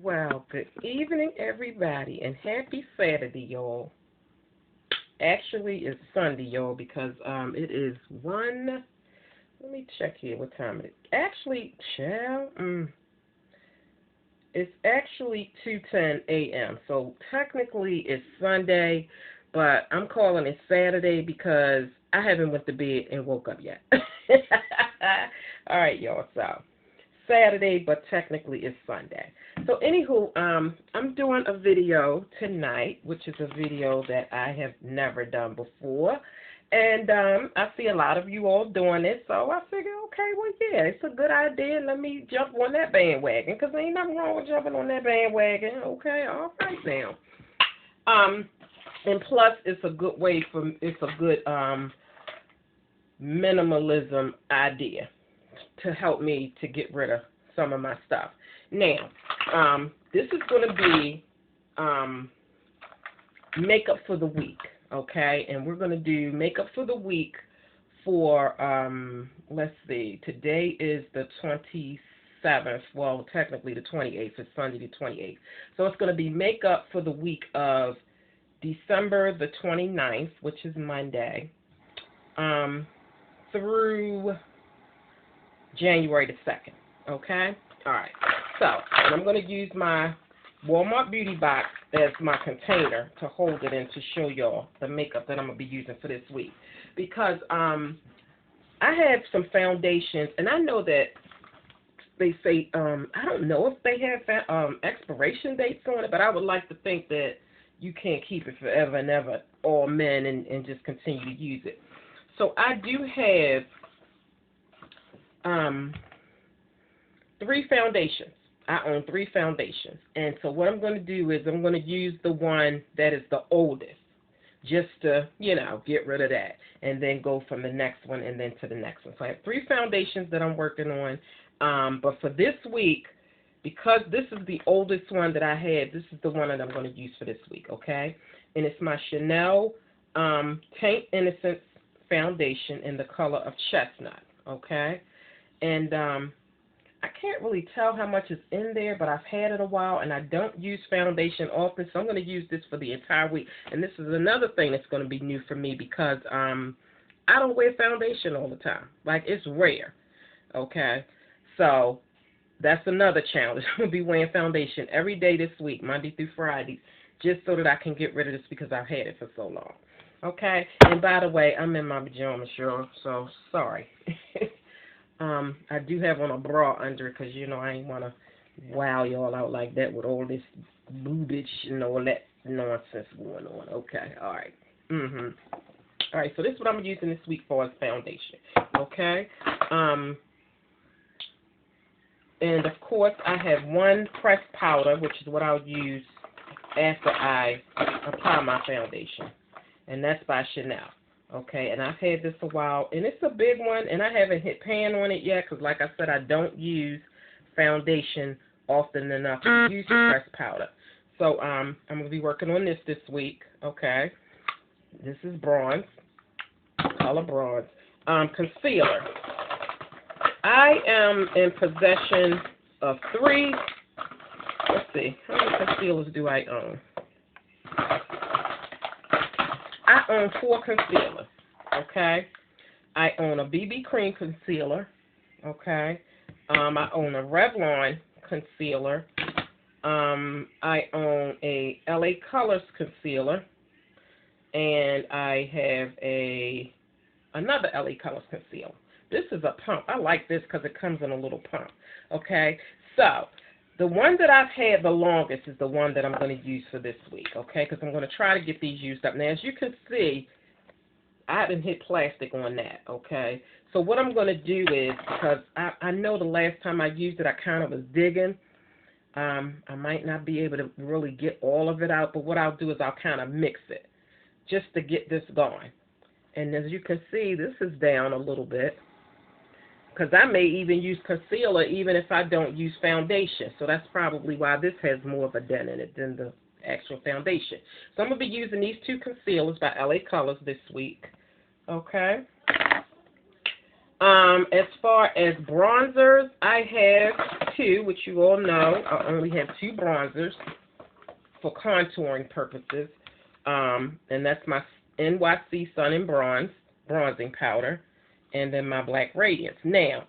Well, good evening, everybody, and happy Saturday, y'all. Actually, it's Sunday, y'all, because it is one. Let me check here what time it is. Actually, child, it's actually 2:10 a.m. So technically, it's Sunday, but I'm calling it Saturday because I haven't went to bed and woke up yet. All right, y'all. So Saturday, but technically it's Sunday. So anywho, I'm doing a video tonight, which is a video that I have never done before. And I see a lot of you all doing it, so I figure, okay, well, yeah, it's a good idea. Let me jump on that bandwagon, because there ain't nothing wrong with jumping on that bandwagon. Okay, all right now. And plus, it's a good way for, it's a good minimalism idea to help me to get rid of some of my stuff. Now, this is going to be makeup for the week, okay? And we're going to do makeup for the week for, let's see, today is the 27th. Well, technically the 28th. It's Sunday the 28th. So it's going to be makeup for the week of December the 29th, which is Monday, through January the 2nd, okay? All right, so and I'm going to use my Walmart Beauty Box as my container to hold it in to show y'all the makeup that I'm going to be using for this week. Because I have some foundations, and I know that they say, I don't know if they have expiration dates on it, but I would like to think that you can't keep it forever and ever, all men, and just continue to use it. So I do have 3 foundations. I own 3 foundations. And so what I'm going to do is I'm going to use the one that is the oldest just to, you know, get rid of that and then go from the next one and then to the next one. So I have 3 foundations that I'm working on. But for this week, because this is the oldest one that I had, this is the one that I'm going to use for this week, okay? And it's my Chanel Taint Innocence foundation in the color of chestnut, okay? And I can't really tell how much is in there, but I've had it a while, and I don't use foundation often, so I'm going to use this for the entire week. And this is another thing that's going to be new for me because I don't wear foundation all the time. Like, it's rare, okay? So that's another challenge. I'm going to be wearing foundation every day this week, Monday through Friday, just so that I can get rid of this because I've had it for so long. Okay? And by the way, I'm in my pajamas, sure, so sorry. I do have on a bra under it because, you know, I ain't want to wow y'all out like that with all this boobage and all that nonsense going on. Okay, all right. All right, so this is what I'm using this week for as foundation. Okay? And, of course, I have one pressed powder, which is what I'll use after I apply my foundation. And that's by Chanel. Okay, and I've had this a while, and it's a big one, and I haven't hit pan on it yet because, like I said, I don't use foundation often enough to use pressed powder. So I'm going to be working on this week, okay? This is bronze, color bronze. Concealer. I am in possession of 3, let's see, how many concealers do I own? I own 4 concealers, okay? I own a BB cream concealer, okay? I own a Revlon concealer. I own a LA Colors concealer, and I have another LA Colors concealer. This is a pump. I like this because it comes in a little pump, okay? So the one that I've had the longest is the one that I'm going to use for this week, okay? Because I'm going to try to get these used up. Now, as you can see, I haven't hit plastic on that, okay? So what I'm going to do is, because I know the last time I used it, I kind of was digging. I might not be able to really get all of it out, but what I'll do is I'll kind of mix it just to get this going. And as you can see, this is down a little bit. Because I may even use concealer even if I don't use foundation. So that's probably why this has more of a dent in it than the actual foundation. So I'm going to be using these 2 concealers by LA Colors this week. Okay? As far as bronzers, I have two, which you all know. I only have two bronzers for contouring purposes. And that's my NYC Sun and Bronze bronzing powder, and then my Black Radiance. Now,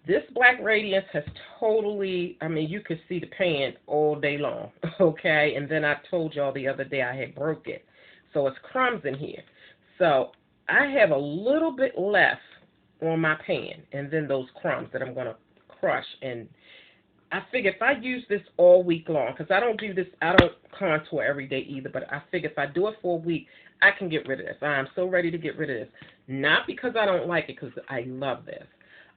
this Black Radiance has totally, I mean, you could see the pan all day long, okay? And then I told y'all the other day I had broke it. So it's crumbs in here. So I have a little bit left on my pan, and then those crumbs that I'm going to crush. And I figure if I use this all week long, because I don't do this, I don't contour every day either, but I figure if I do it for a week, I can get rid of this. I'm so ready to get rid of this. Not because I don't like it, because I love this.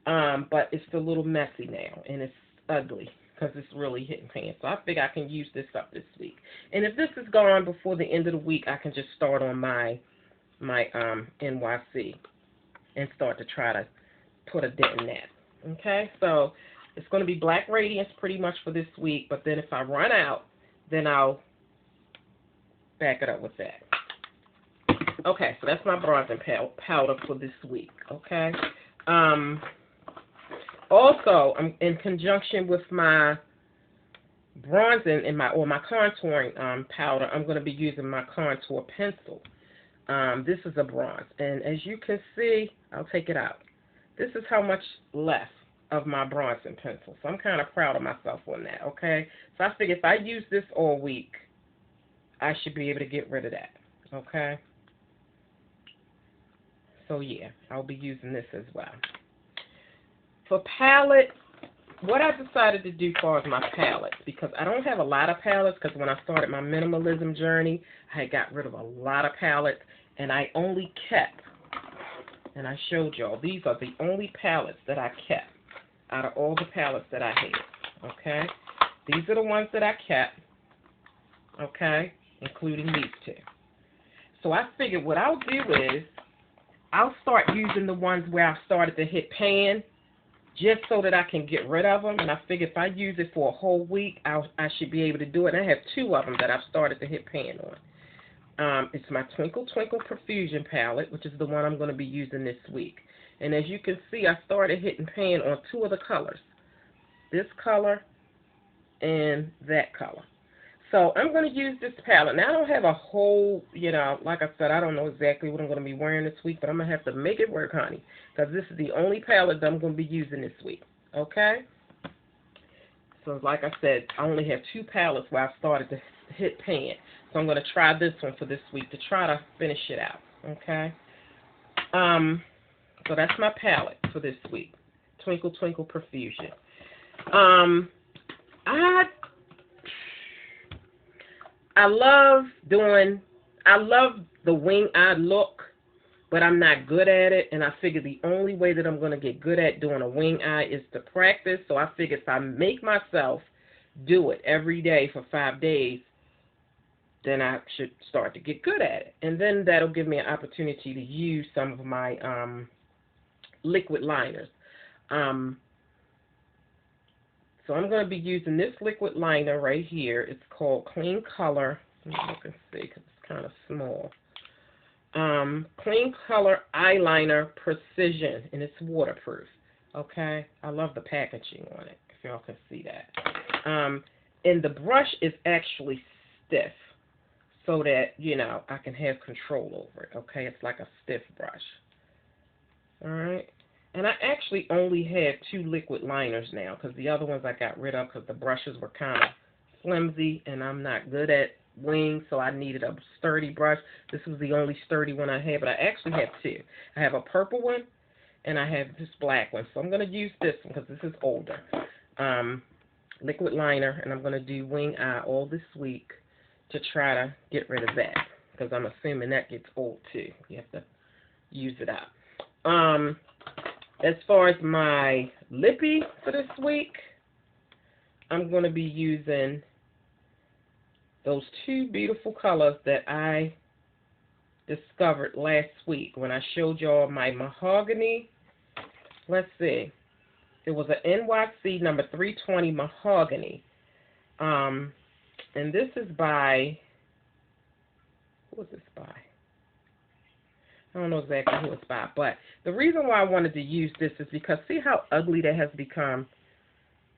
But it's a little messy now, and it's ugly because it's really hitting pan. So I figure I can use this up this week. And if this is gone before the end of the week, I can just start on my NYC and start to try to put a dent in that. Okay, so it's going to be Black Radiance pretty much for this week, but then if I run out, then I'll back it up with that. Okay, so that's my bronzing powder for this week, okay? Also, I'm in conjunction with my bronzing and my contouring powder, I'm going to be using my contour pencil. This is a bronze, and as you can see, I'll take it out. This is how much left of my bronzing pencil, so I'm kind of proud of myself on that, okay? So I figure if I use this all week, I should be able to get rid of that, okay? So yeah, I'll be using this as well. For palette, what I decided to do as far as my palettes, because I don't have a lot of palettes, because when I started my minimalism journey, I had got rid of a lot of palettes, and I only kept, and I showed y'all, these are the only palettes that I kept out of all the palettes that I had, okay? These are the ones that I kept, okay, including these two. So I figured what I'll do is, I'll start using the ones where I've started to hit pan, just so that I can get rid of them. And I figure if I use it for a whole week, I should be able to do it. And I have two of them that I've started to hit pan on. It's my Twinkle Twinkle Profusion palette, which is the one I'm going to be using this week. And as you can see, I started hitting pan on two of the colors, this color and that color. So I'm going to use this palette. Now, I don't have a whole, you know, like I said, I don't know exactly what I'm going to be wearing this week, but I'm going to have to make it work, honey, because this is the only palette that I'm going to be using this week, okay? So like I said, I only have two palettes where I've started to hit pan. So I'm going to try this one for this week to try to finish it out, okay? So that's my palette for this week, Twinkle Twinkle Profusion. I love the wing eye look, but I'm not good at it, and I figure the only way that I'm going to get good at doing a wing eye is to practice. So I figure if I make myself do it every day for 5 days, then I should start to get good at it. And then that'll give me an opportunity to use some of my liquid liners. So I'm going to be using this liquid liner right here. It's called Clean Color. Let me look and see because it's kind of small. Clean Color Eyeliner Precision, and it's waterproof. Okay? I love the packaging on it, if y'all can see that. And the brush is actually stiff so that, you know, I can have control over it. Okay? It's like a stiff brush. All right? And I actually only have 2 liquid liners now because the other ones I got rid of because the brushes were kind of flimsy and I'm not good at wings, so I needed a sturdy brush. This was the only sturdy one I had, but I actually have 2. I have a purple one and I have this black one. So I'm going to use this one because this is older. Liquid liner, and I'm going to do wing eye all this week to try to get rid of that because I'm assuming that gets old too. You have to use it up. As far as my lippy for this week, I'm going to be using those 2 beautiful colors that I discovered last week when I showed y'all my mahogany. Let's see. It was an NYC number 320 mahogany. And this is by, who is this by? I don't know exactly who it's by, but the reason why I wanted to use this is because see how ugly that has become?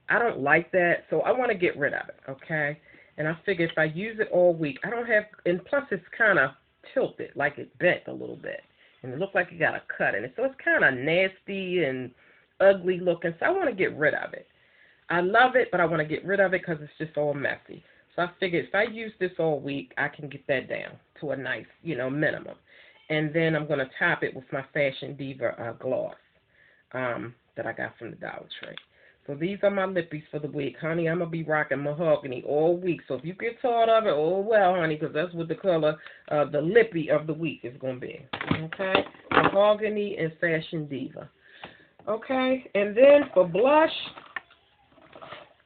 I don't like that, so I want to get rid of it, okay? And I figure if I use it all week, I don't have, and plus it's kind of tilted, like it bent a little bit. And it looks like it got a cut in it. So it's kind of nasty and ugly looking, so I want to get rid of it. I love it, but I want to get rid of it because it's just all messy. So I figured if I use this all week, I can get that down to a nice, minimum. And then I'm going to top it with my Fashion Diva gloss that I got from the Dollar Tree. So these are my lippies for the week. Honey, I'm going to be rocking mahogany all week. So if you get tired of it, oh well, honey, because that's what the color of the lippy of the week is going to be. Okay? Mahogany and Fashion Diva. Okay? And then for blush,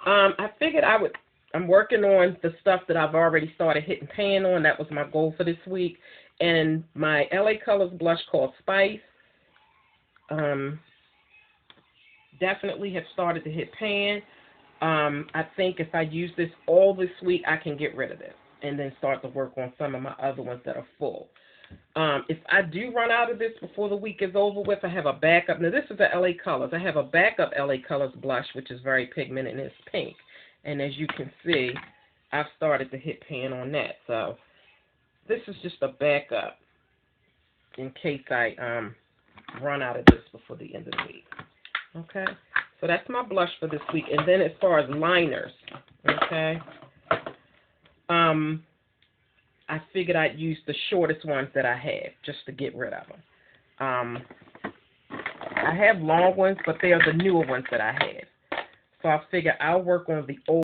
I figured I'm working on the stuff that I've already started hitting pan on. That was my goal for this week. And my LA Colors blush called Spice. Definitely have started to hit pan. I think if I use this all this week, I can get rid of this and then start to work on some of my other ones that are full. If I do run out of this before the week is over with, I have a backup. Now, this is the LA Colors. I have a backup LA Colors blush, which is very pigmented and it's pink. And as you can see, I've started to hit pan on that. So this is just a backup in case I run out of this before the end of the week. Okay, so that's my blush for this week. And then as far as liners, okay, I figured I'd use the shortest ones that I have just to get rid of them. I have long ones, but they are the newer ones that I have. So I figure I'll work on the old